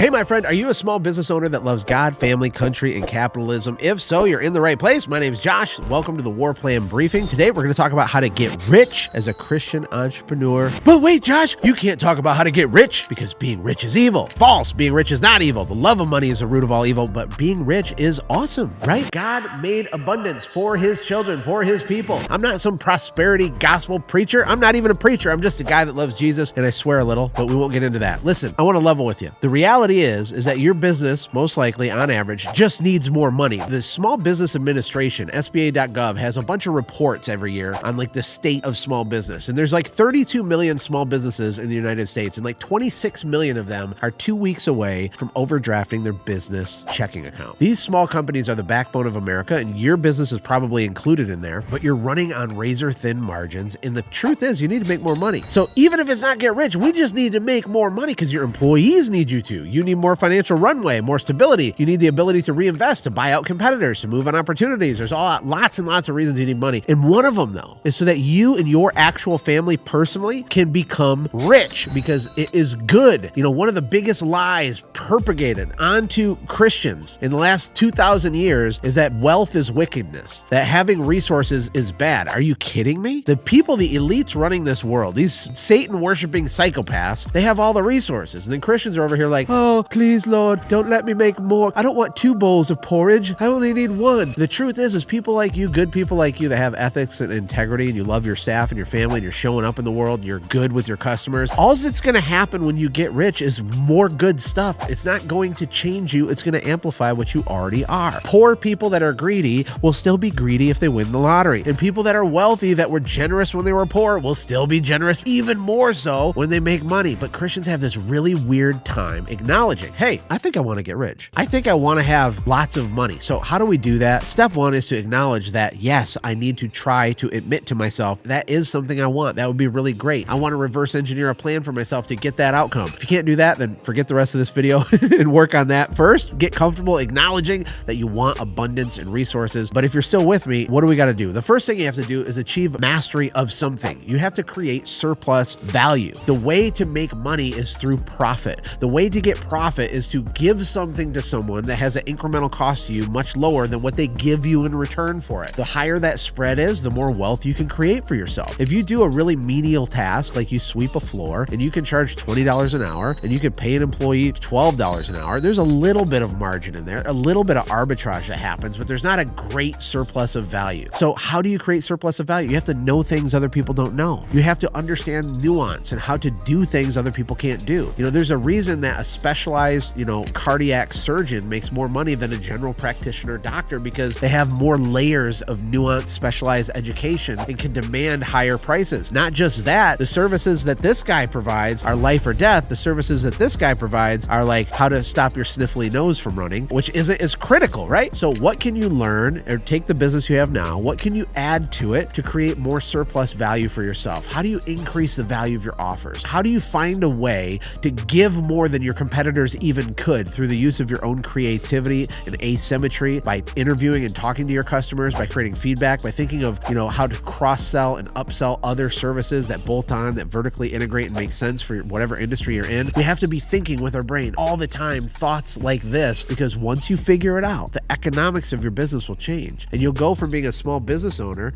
Hey, my friend, are you a small business owner that loves God, family, country, and capitalism? If so, you're in the right place. My name is Josh. Welcome to the War Plan Briefing. Today, we're going to talk about how to get rich as a Christian entrepreneur. But wait, Josh, you can't talk about how to get rich because being rich is evil. False. Being rich is not evil. The love of money is the root of all evil, but being rich is awesome, right? God made abundance for his children, for his people. I'm not some prosperity gospel preacher. I'm not even a preacher. I'm just a guy that loves Jesus, and I swear a little, but we won't get into that. Listen, I want to level with you. The reality is that your business, most likely on average, just needs more money. The Small Business Administration, SBA.gov, has a bunch of reports every year on like the state of small business. And there's like 32 million small businesses in the United States, and like 26 million of them are 2 weeks away from overdrafting their business checking account. These small companies are the backbone of America, and your business is probably included in there, but you're running on razor thin margins. And the truth is you need to make more money. So even if it's not get rich, we just need to make more money because your employees need you to. You need more financial runway, more stability. You need the ability to reinvest, to buy out competitors, to move on opportunities. There's lots and lots of reasons you need money. And one of them, though, is so that you and your actual family personally can become rich because it is good. You know, one of the biggest lies propagated onto Christians in the last 2,000 years is that wealth is wickedness, that having resources is bad. Are you kidding me? The people, the elites running this world, these Satan-worshiping psychopaths, they have all the resources. And then Christians are over here like, oh, please, Lord, don't let me make more. I don't want 2 bowls of porridge. I only need 1. The truth is people like you, good people like you that have ethics and integrity, and you love your staff and your family, and you're showing up in the world, and you're good with your customers. All that's going to happen when you get rich is more good stuff. It's not going to change you. It's going to amplify what you already are. Poor people that are greedy will still be greedy if they win the lottery. And people that are wealthy that were generous when they were poor will still be generous even more so when they make money. But Christians have this really weird time acknowledging, hey, I think I want to get rich. I think I want to have lots of money. So how do we do that? Step 1 is to acknowledge that, yes, I need to try to admit to myself that is something I want. That would be really great. I want to reverse engineer a plan for myself to get that outcome. If you can't do that, then forget the rest of this video and work on that. First, get comfortable acknowledging that you want abundance and resources. But if you're still with me, what do we got to do? The first thing you have to do is achieve mastery of something. You have to create surplus value. The way to make money is through profit. The way to get profit is to give something to someone that has an incremental cost to you much lower than what they give you in return for it. The higher that spread is, the more wealth you can create for yourself. If you do a really menial task, like you sweep a floor, and you can charge $20 an hour, and you can pay an employee $12 an hour, there's a little bit of margin in there, a little bit of arbitrage that happens, but there's not a great surplus of value. So how do you create surplus of value? You have to know things other people don't know. You have to understand nuance and how to do things other people can't do. You know, there's a reason that a specialized, cardiac surgeon makes more money than a general practitioner doctor, because they have more layers of nuanced, specialized education and can demand higher prices. Not just that, the services that this guy provides are life or death. The services that this guy provides are like how to stop your sniffly nose from running, which isn't as critical, right? So what can you learn, or take the business you have now, what can you add to it to create more surplus value for yourself? How do you increase the value of your offers? How do you find a way to give more than your competitors even could through the use of your own creativity and asymmetry, by interviewing and talking to your customers, by creating feedback, by thinking of, how to cross-sell and upsell other services that bolt on, that vertically integrate and make sense for whatever industry you're in? We have to be thinking with our brain all the time thoughts like this, because once you figure it out, the economics of your business will change. And you'll go from being a small business owner,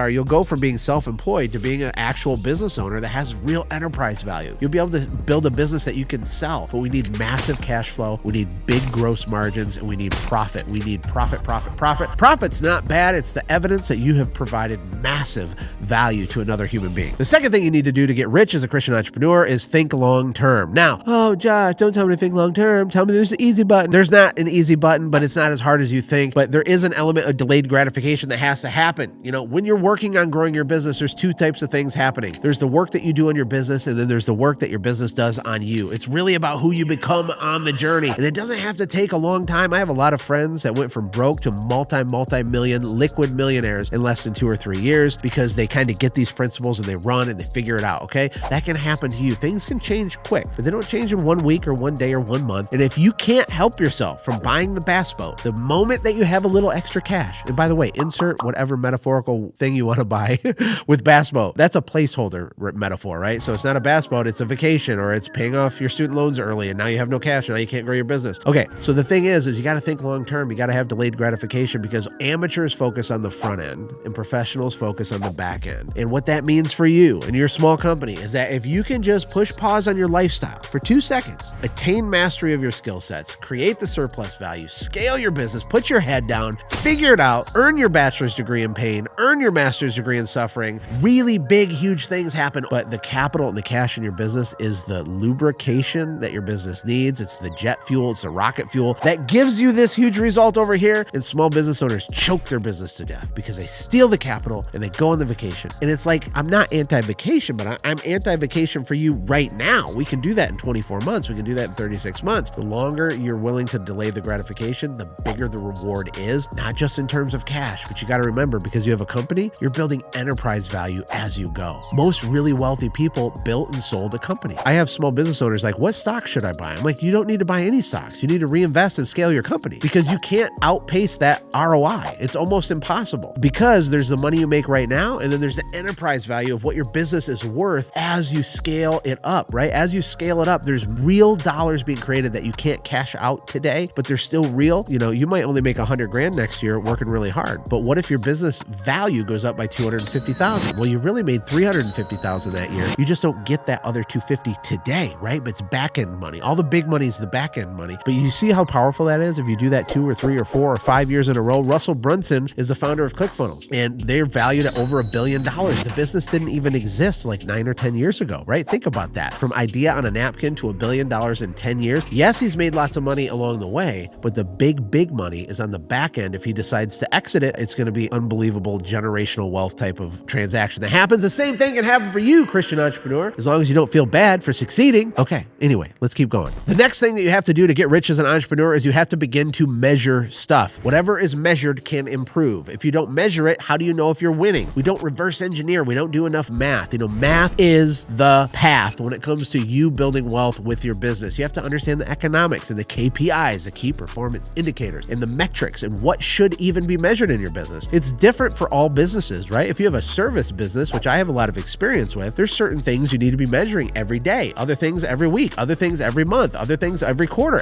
you'll go from being self-employed to being an actual business owner that has real enterprise value. You'll be able to build a business that you can sell, but we need massive cash flow. We need big gross margins, and we need profit. We need profit. Profit's not bad. It's the evidence that you have provided massive value to another human being. The second thing you need to do to get rich as a Christian entrepreneur is think long term. Now, oh, Josh, don't tell me to think long term. Tell me there's an easy button. There's not an easy button, but it's not as hard as you think. But there is an element of delayed gratification that has to happen. When you're working on growing your business, there's 2 types of things happening. There's the work that you do on your business, and then there's the work that your business does on you. It's really about who you become on the journey. And it doesn't have to take a long time. I have a lot of friends that went from broke to multi-million liquid millionaires in less than 2 or 3 years, because they kind of get these principles and they run and they figure it out, okay? That can happen to you. Things can change quick, but they don't change in 1 week or 1 day or 1 month. And if you can't help yourself from buying the bass boat, the moment that you have a little extra cash, and by the way, insert whatever metaphorical thing you want to buy with bass boat. That's a placeholder metaphor, right? So it's not a bass boat, it's a vacation, or it's paying off your student loans early and now you you have no cash. Now you can't grow your business. Okay, so the thing is you got to think long term. You got to have delayed gratification, because amateurs focus on the front end and professionals focus on the back end. And what that means for you and your small company is that if you can just push pause on your lifestyle for 2 seconds, attain mastery of your skill sets, create the surplus value, scale your business, put your head down, figure it out, earn your bachelor's degree in pain, earn your master's degree in suffering, really big, huge things happen. But the capital and the cash in your business is the lubrication that your business needs. It's the jet fuel, it's the rocket fuel that gives you this huge result over here. And small business owners choke their business to death because they steal the capital and they go on the vacation. And it's like, I'm not anti-vacation, but I'm anti-vacation for you right now. We can do that in 24 months. We can do that in 36 months. The longer you're willing to delay the gratification, the bigger the reward is, not just in terms of cash, but you got to remember, because you have a company, you're building enterprise value as you go. Most really wealthy people built and sold a company. I have small business owners like, what stock should I buy? I'm like, you don't need to buy any stocks. You need to reinvest and scale your company, because you can't outpace that ROI. It's almost impossible, because there's the money you make right now, and then there's the enterprise value of what your business is worth as you scale it up, right? As you scale it up, there's real dollars being created that you can't cash out today, but they're still real. You know, you might only make 100 grand next year working really hard, but what if your business value goes up by 250,000? Well, you really made 350,000 that year. You just don't get that other 250 today, right? But it's back end money. All the big money is the back end money. But you see how powerful that is if you do that 2 or 3 or 4 or 5 years in a row. Russell Brunson is the founder of ClickFunnels, and they're valued at over $1 billion. The business didn't even exist like 9 or 10 years ago, right? Think about that. From idea on a napkin to $1 billion in 10 years. Yes, he's made lots of money along the way, but the big money is on the back end. If he decides to exit it, it's going to be unbelievable generational wealth type of transaction that happens. The same thing can happen for you, Christian entrepreneur, as long as you don't feel bad for succeeding. Okay, anyway, let's keep going. The next thing that you have to do to get rich as an entrepreneur is you have to begin to measure stuff. Whatever is measured can improve. If you don't measure it, how do you know if you're winning? We don't reverse engineer. We don't do enough math. You know, math is the path when it comes to you building wealth with your business. You have to understand the economics and the KPIs, the key performance indicators, and the metrics, and what should even be measured in your business. It's different for all businesses, right? If you have a service business, which I have a lot of experience with, there's certain things you need to be measuring every day, other things every week, other things every month, other things every quarter,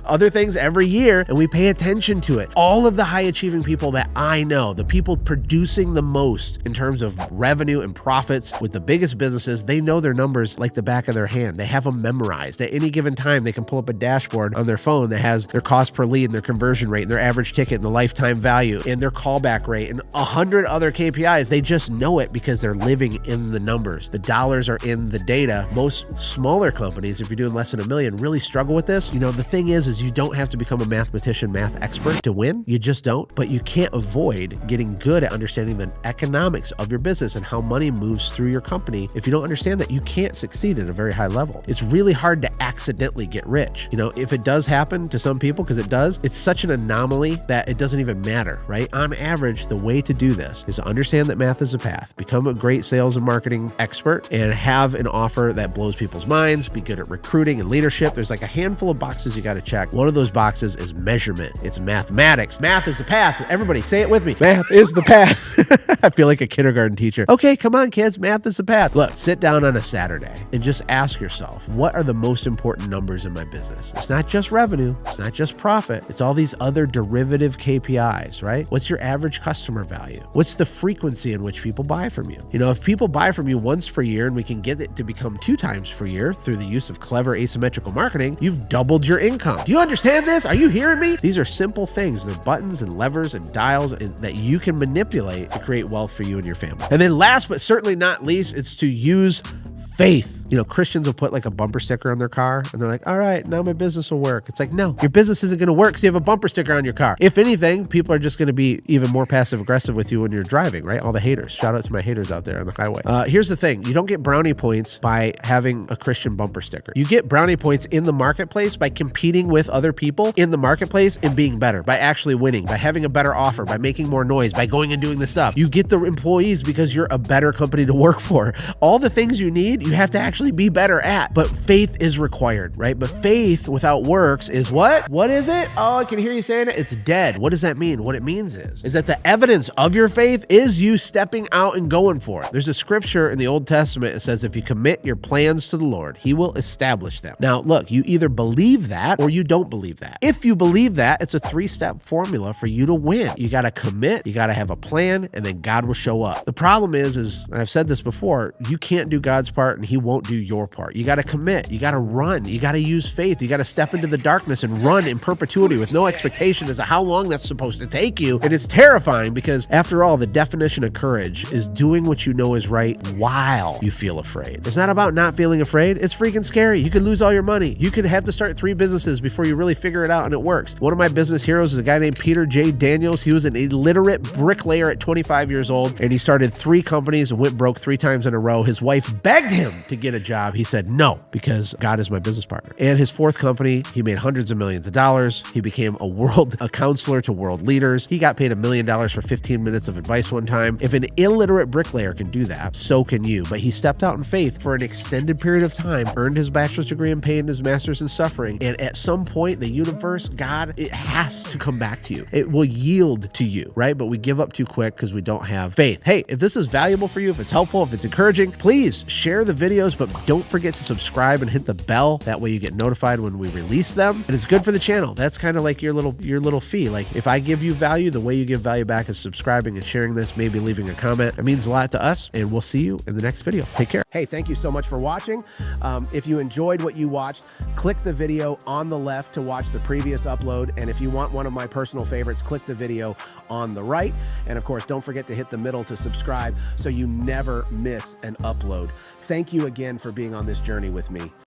other things every year, and we pay attention to it. All of the high achieving people that I know, the people producing the most in terms of revenue and profits with the biggest businesses, they know their numbers like the back of their hand. They have them memorized. At any given time, they can pull up a dashboard on their phone that has their cost per lead and their conversion rate and their average ticket and the lifetime value and their callback rate and 100 other KPIs. They just know it because they're living in the numbers. The dollars are in the data. Most smaller companies, if you're doing less than $1 million, really struggle with this. You know, the thing is you don't have to become a mathematician, math expert to win. You just don't. But you can't avoid getting good at understanding the economics of your business and how money moves through your company. If you don't understand that, you can't succeed at a very high level. It's really hard to accidentally get rich. You know, if it does happen to some people, because it does, it's such an anomaly that it doesn't even matter, right? On average, the way to do this is to understand that math is a path, become a great sales and marketing expert, and have an offer that blows people's minds, be good at recruiting and leadership. There's like a handful of boxes you got to check. One of those boxes is measurement. It's mathematics. Math is the path. Everybody say it with me. Math is the path. I feel like a kindergarten teacher. Okay, come on, kids. Math is the path. Look, sit down on a Saturday and just ask yourself, what are the most important numbers in my business? It's not just revenue. It's not just profit. It's all these other derivative KPIs, right? What's your average customer value? What's the frequency in which people buy from you? You know, if people buy from you once per year and we can get it to become 2 times per year through the use of clever asymmetrical marketing, you've doubled your income. Do you understand this? Are you hearing me? These are simple things. They're buttons and levers and dials that you can manipulate to create wealth for you and your family. And then last but certainly not least, it's to use faith. You know, Christians will put like a bumper sticker on their car and they're like, all right, now my business will work. It's like, no, your business isn't going to work because you have a bumper sticker on your car. If anything, people are just going to be even more passive aggressive with you when you're driving, right? All the haters. Shout out to my haters out there on the highway. Here's the thing. You don't get brownie points by having a Christian bumper sticker. You get brownie points in the marketplace by competing with other people in the marketplace and being better, by actually winning, by having a better offer, by making more noise, by going and doing the stuff. You get the employees because you're a better company to work for. All the things you need, you have to actually actually be better at. But faith is required, right? But faith without works is what? What is it? Oh, I can hear you saying it. It's dead. What does that mean? What it means is that the evidence of your faith is you stepping out and going for it. There's a scripture in the Old Testament. It says, if you commit your plans to the Lord, he will establish them. Now, look, you either believe that or you don't believe that. If you believe that, it's a 3-step formula for you to win. You got to commit, you got to have a plan, and then God will show up. The problem is, and I've said this before, you can't do God's part and he won't do your part. You got to commit, you got to run, you got to use faith, you got to step into the darkness and run in perpetuity with no expectation as to how long that's supposed to take you. And it's terrifying because after all, the definition of courage is doing what you know is right while you feel afraid. It's not about not feeling afraid. It's freaking scary. You could lose all your money. You could have to start 3 businesses before you really figure it out and it works. One of my business heroes is a guy named Peter J. Daniels. He was an illiterate bricklayer at 25 years old, and he started 3 companies and went broke 3 times in a row. His wife begged him to get a job. He said no, because God is my business partner. And his 4th company, he made hundreds of millions of dollars. He became a counselor to world leaders. He got paid $1 million for 15 minutes of advice one time. If an illiterate bricklayer can do that, so can you. But he stepped out in faith for an extended period of time, earned his bachelor's degree in pain and his master's in suffering. And at some point, the universe, God, it has to come back to you. It will yield to you, right? But we give up too quick because we don't have faith. Hey, if this is valuable for you, if it's helpful, if it's encouraging, please share the videos, but don't forget to subscribe and hit the bell. That way you get notified when we release them. And it's good for the channel. That's kind of like your little fee. Like if I give you value, the way you give value back is subscribing and sharing this, maybe leaving a comment. It means a lot to us, and we'll see you in the next video. Take care. Hey, thank you so much for watching. If you enjoyed what you watched, click the video on the left to watch the previous upload. And if you want one of my personal favorites, click the video on the right. And of course, don't forget to hit the middle to subscribe so you never miss an upload. Thank you again for being on this journey with me.